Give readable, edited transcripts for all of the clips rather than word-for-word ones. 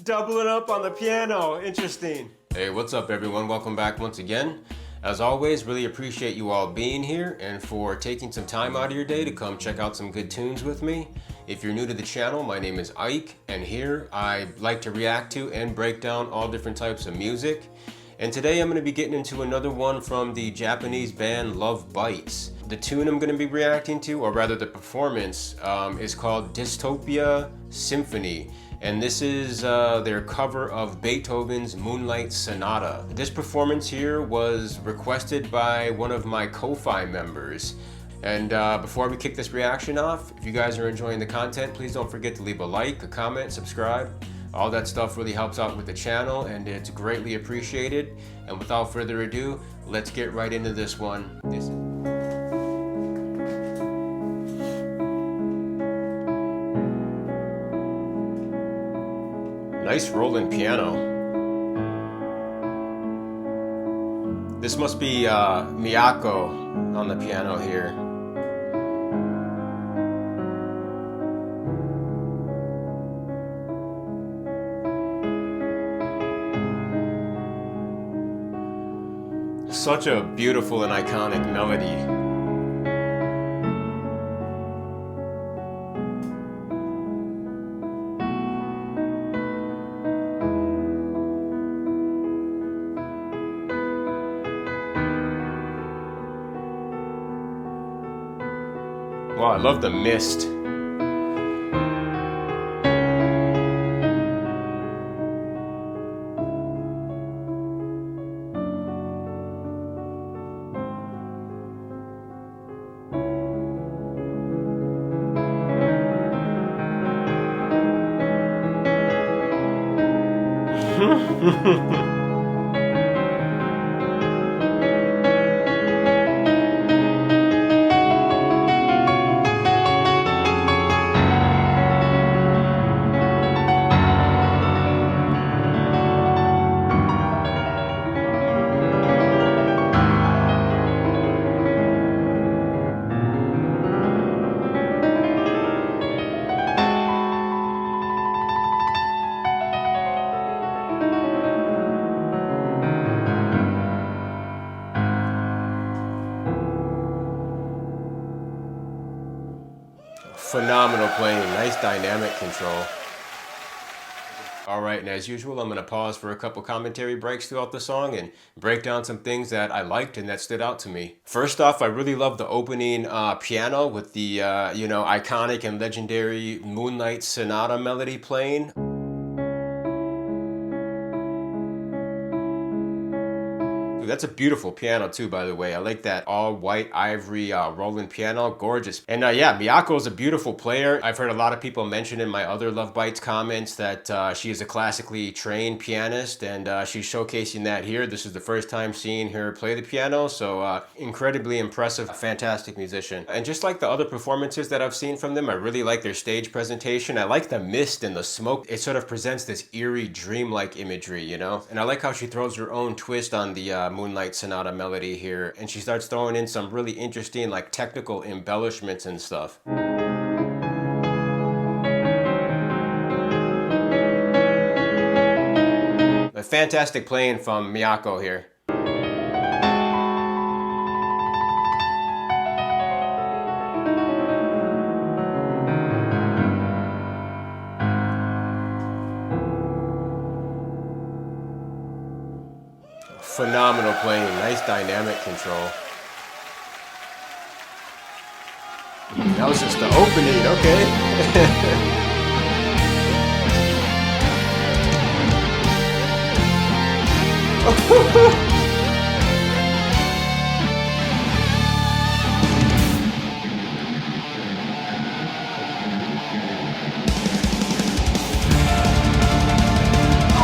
Doubling up on the piano. Interesting. Hey, what's up everyone? Welcome back once again. As always, really appreciate you all being here and for taking some time out of your day to come check out some good tunes with me. If you're new to the channel, my name is Ike, and here I like to react to and break down all different types of music. And today I'm going to be getting into another one from the Japanese band Lovebites. The tune I'm going to be reacting to, or rather the performance, is called Dystopian Symphony. And this is their cover of Beethoven's Moonlight Sonata. This performance here was requested by one of my Ko-Fi members. And before we kick this reaction off, if you guys are enjoying the content, please don't forget to leave a like, a comment, subscribe. All that stuff really helps out with the channel and it's greatly appreciated. And without further ado, let's get right into this one. Nice rolling piano. This must be Miyako on the piano here. Such a beautiful and iconic melody. Wow, I love the mist. Phenomenal playing, nice dynamic control. Alright, and as usual, I'm going to pause for a couple commentary breaks throughout the song and break down some things that I liked and that stood out to me. First off, I really love the opening piano with the, iconic and legendary Moonlight Sonata melody playing. That's a beautiful piano too, by the way. I like that all white ivory rolling piano, gorgeous. And yeah, Miyako is a beautiful player. I've heard a lot of people mention in my other Lovebites comments that she is a classically trained pianist, and she's showcasing that here. This is the first time seeing her play the piano, so incredibly impressive, fantastic musician. And just like the other performances that I've seen from them, I really like their stage presentation. I like the mist and the smoke. It sort of presents this eerie, dreamlike imagery, you know? And I like how she throws her own twist on the Moonlight Sonata melody here, and she starts throwing in some really interesting like technical embellishments and stuff. A fantastic playing from Miyako here. Phenomenal playing, nice dynamic control. That was just the opening, okay.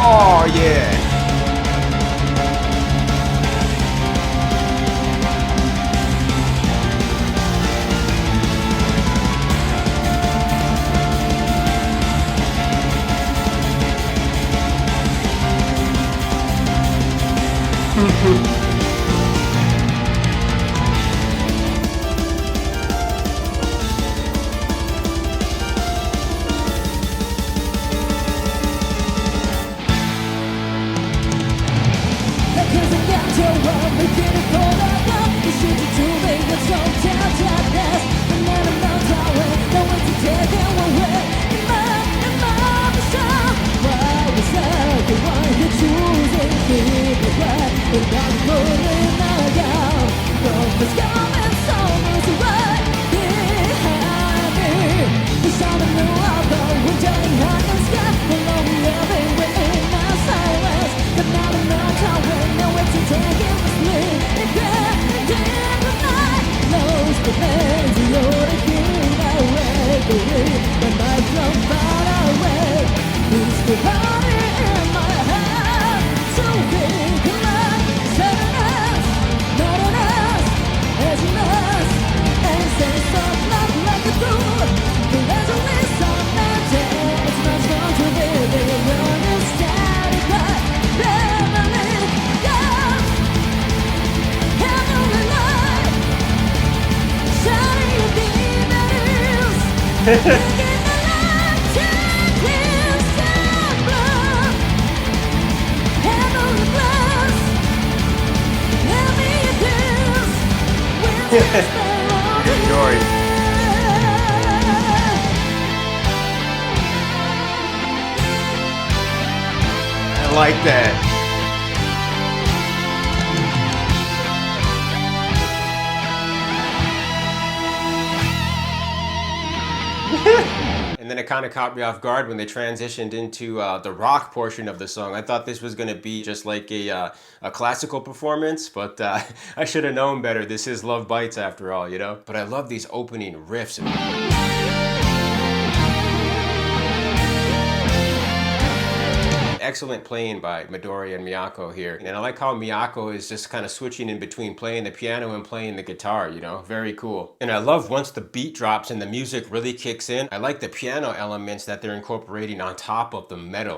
Oh yeah. Good story. I like that. And then it kind of caught me off guard when they transitioned into the rock portion of the song. I thought this was going to be just like a classical performance, but I should have known better. This is Lovebites after all, you know? But I love these opening riffs. Excellent playing by Midori and Miyako here. And I like how Miyako is just kind of switching in between playing the piano and playing the guitar, you know? Very cool. And I love once the beat drops and the music really kicks in. I like the piano elements that they're incorporating on top of the metal.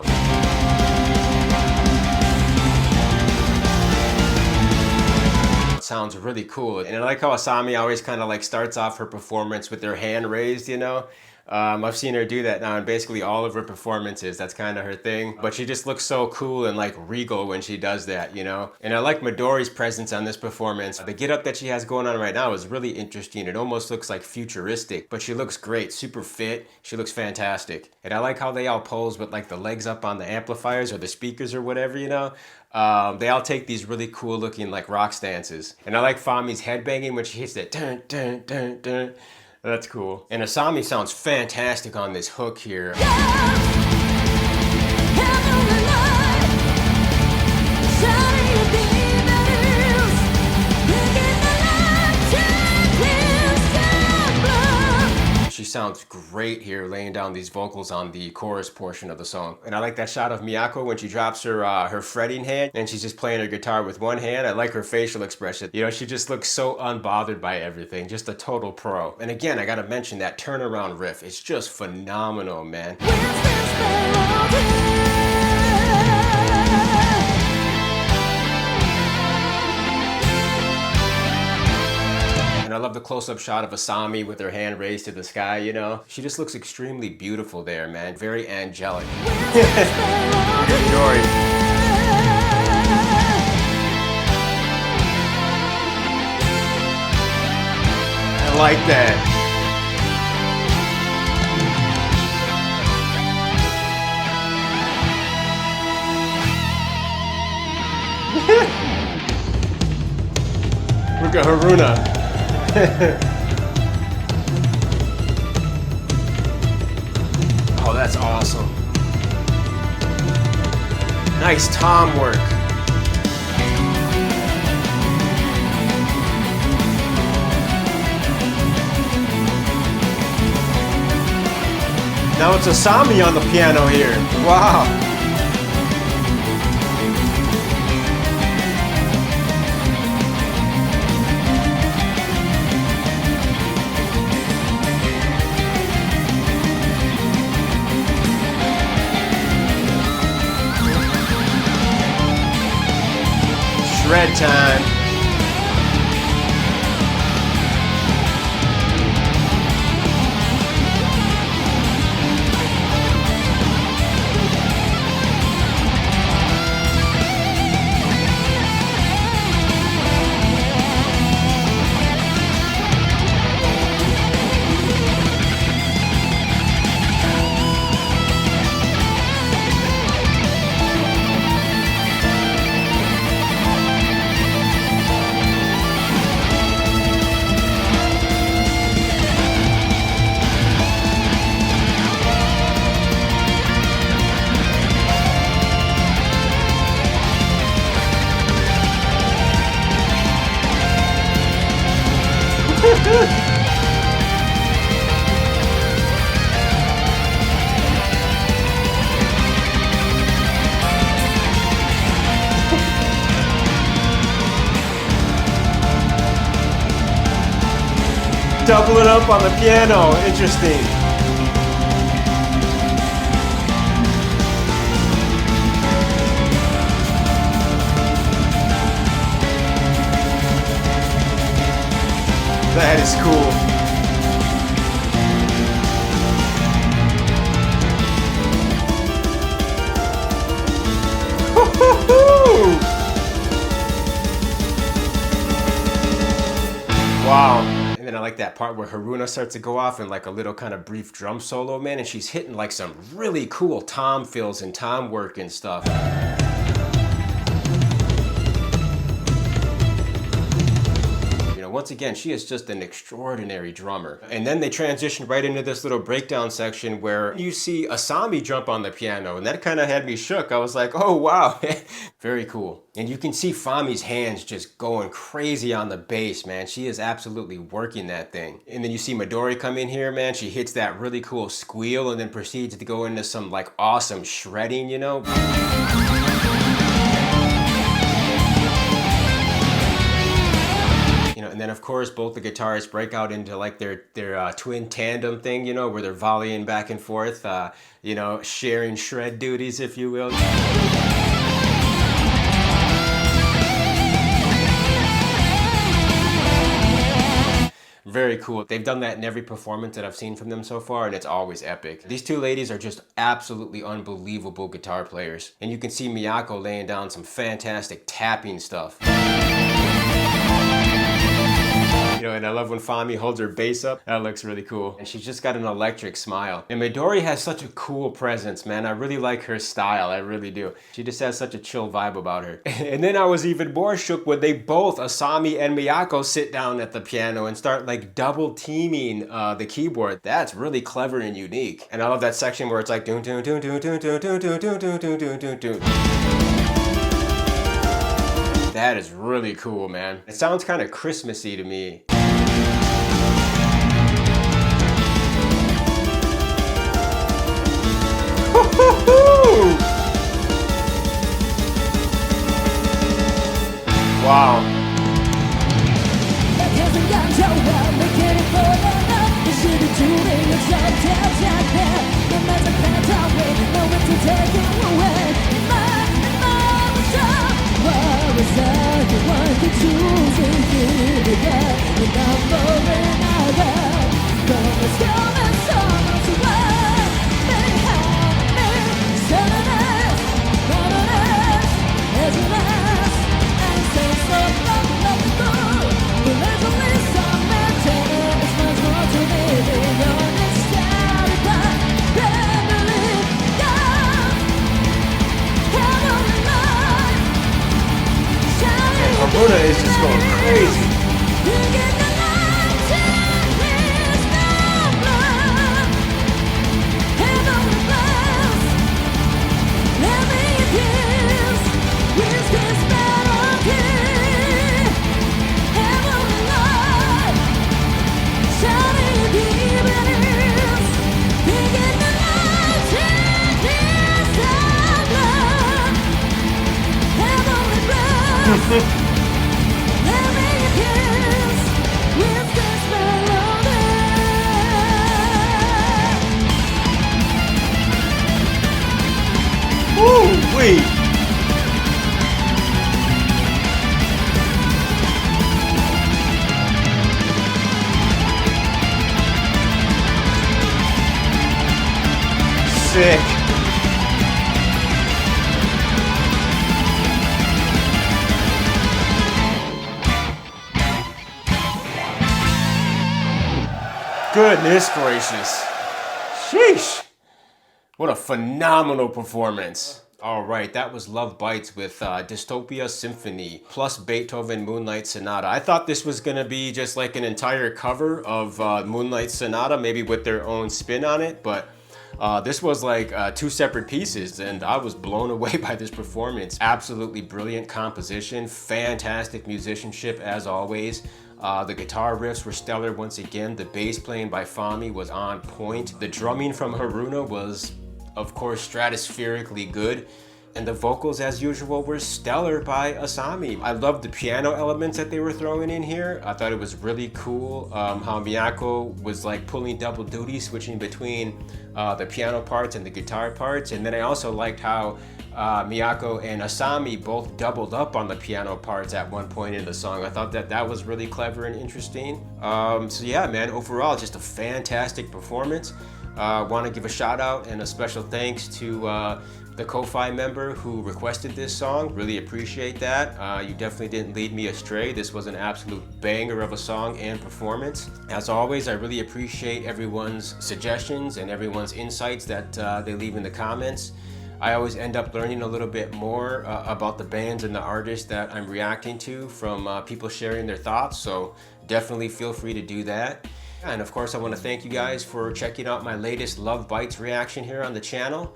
It sounds really cool. And I like how Asami always kind of like starts off her performance with her hand raised, you know? I've seen her do that now in basically all of her performances. That's kind of her thing. But she just looks so cool and like regal when she does that, you know? And I like Midori's presence on this performance. The get up that she has going on right now is really interesting. It almost looks like futuristic, but she looks great, super fit. She looks fantastic. And I like how they all pose with like the legs up on the amplifiers or the speakers or whatever, you know? They all take these really cool looking like rock stances. And I like Fami's headbanging when she hits that dun dun dun dun. That's cool. And Asami sounds fantastic on this hook here. She sounds great here laying down these vocals on the chorus portion of the song. And I like that shot of Miyako when she drops her fretting hand and she's just playing her guitar with one hand. I like her facial expression. You know, she just looks so unbothered by everything. Just a total pro. And again, I gotta mention that turnaround riff. It's just phenomenal, man. And I love the close-up shot of Asami with her hand raised to the sky, you know? She just looks extremely beautiful there, man. Very angelic. Good story. I like that. Look at Haruna. Oh, that's awesome. Nice tom work. Now it's Asami on the piano here. Wow. Shred time. Doubling up on the piano. Interesting. That is cool. like that part where Haruna starts to go off in like a little kind of brief drum solo, man, and she's hitting like some really cool tom fills and tom work and stuff. Once again, she is just an extraordinary drummer. And then they transition right into this little breakdown section where you see Asami jump on the piano, and that kind of had me shook. I was like, oh wow, very cool. And you can see Fami's hands just going crazy on the bass, man. She is absolutely working that thing. And then you see Midori come in here, man. She hits that really cool squeal and then proceeds to go into some like awesome shredding, you know? And then of course both the guitarists break out into like their twin tandem thing, you know, where they're volleying back and forth, you know, sharing shred duties, if you will. Very cool. They've done that in every performance that I've seen from them so far, and it's always epic. These two ladies are just absolutely unbelievable guitar players. And you can see Miyako laying down some fantastic tapping stuff. You know, and I love when Fami holds her bass up. That looks really cool. And she's just got an electric smile. And Midori has such a cool presence, man. I really like her style. I really do. She just has such a chill vibe about her. And then I was even more shook when they both, Asami and Miyako, sit down at the piano and start like double teaming the keyboard. That's really clever and unique. And I love that section where it's like doon doon doon doon doon doon doon doon doon doon doon doon doon doon. That is really cool, man. It sounds kind of Christmassy to me. Wow. Haruna is just going crazy. Woo-wee! Sick. Goodness gracious. Sheesh. What a phenomenal performance. All right, that was Lovebites with Dystopian Symphony plus Beethoven Moonlight Sonata. I thought this was gonna be just like an entire cover of Moonlight Sonata, maybe with their own spin on it, but this was like two separate pieces, and I was blown away by this performance. Absolutely brilliant composition, fantastic musicianship as always. The guitar riffs were stellar once again. The bass playing by Fami was on point. The drumming from Haruna was, of course, stratospherically good. And the vocals, as usual, were stellar by Asami. I loved the piano elements that they were throwing in here. I thought it was really cool how Miyako was like pulling double duty, switching between the piano parts and the guitar parts. And then I also liked how Miyako and Asami both doubled up on the piano parts at one point in the song. I thought that that was really clever and interesting. So yeah, man, overall, just a fantastic performance. Want to give a shout out and a special thanks to the Ko-Fi member who requested this song. Really appreciate that. You definitely didn't lead me astray. This was an absolute banger of a song and performance. As always, I really appreciate everyone's suggestions and everyone's insights that they leave in the comments. I always end up learning a little bit more about the bands and the artists that I'm reacting to from people sharing their thoughts, so definitely feel free to do that. And of course, I want to thank you guys for checking out my latest Lovebites reaction here on the channel.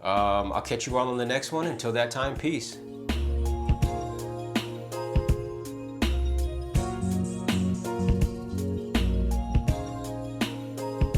I'll catch you all on the next one. Until that time, peace.